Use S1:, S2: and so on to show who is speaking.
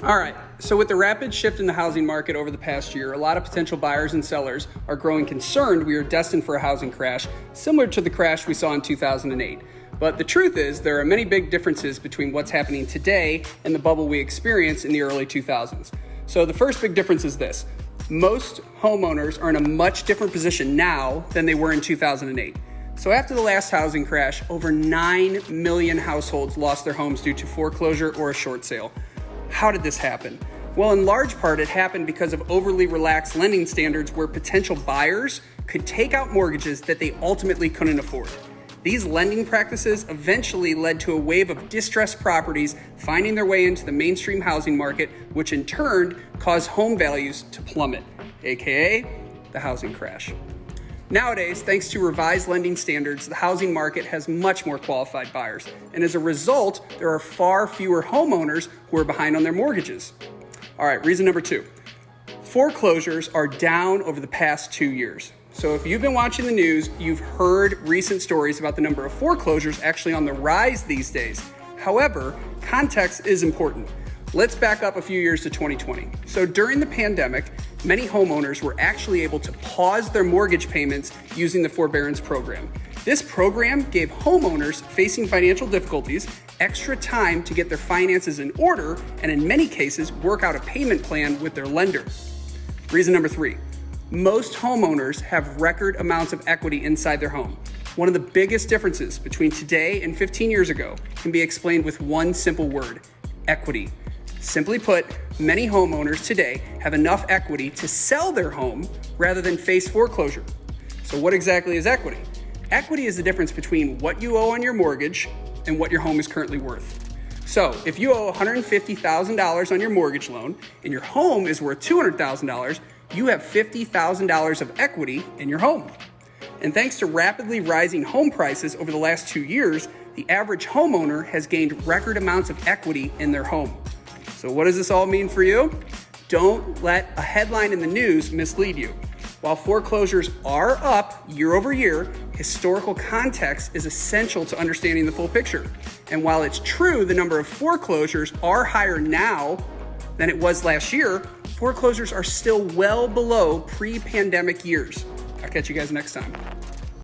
S1: All right, so with the rapid shift in the housing market over the past year, a lot of potential buyers and sellers are growing concerned we are destined for a housing crash, similar to the crash we saw in 2008. But the truth is, there are many big differences between what's happening today and the bubble we experienced in the early 2000s. So the first big difference is this. Most homeowners are in a much different position now than they were in 2008. So after the last housing crash, over 9 million households lost their homes due to foreclosure or a short sale. How did this happen? Well, in large part, it happened because of overly relaxed lending standards where potential buyers could take out mortgages that they ultimately couldn't afford. These lending practices eventually led to a wave of distressed properties finding their way into the mainstream housing market, which in turn caused home values to plummet, aka the housing crash. Nowadays, thanks to revised lending standards, the housing market has much more qualified buyers, and as a result, there are far fewer homeowners who are behind on their mortgages. All right, reason number 2. Foreclosures are down over the past 2 years. So if you've been watching the news, you've heard recent stories about the number of foreclosures actually on the rise these days. However, context is important. Let's back up a few years to 2020. So during the pandemic, many homeowners were actually able to pause their mortgage payments using the forbearance program. This program gave homeowners facing financial difficulties extra time to get their finances in order and in many cases work out a payment plan with their lender. Reason number 3, most homeowners have record amounts of equity inside their home. One of the biggest differences between today and 15 years ago can be explained with one simple word: equity. Simply put, many homeowners today have enough equity to sell their home rather than face foreclosure. So what exactly is equity? Equity is the difference between what you owe on your mortgage and what your home is currently worth. So if you owe $150,000 on your mortgage loan and your home is worth $200,000, you have $50,000 of equity in your home. And thanks to rapidly rising home prices over the last 2 years, the average homeowner has gained record amounts of equity in their home. So what does this all mean for you? Don't let a headline in the news mislead you. While foreclosures are up year over year, historical context is essential to understanding the full picture. And while it's true the number of foreclosures are higher now than it was last year, foreclosures are still well below pre-pandemic years. I'll catch you guys next time.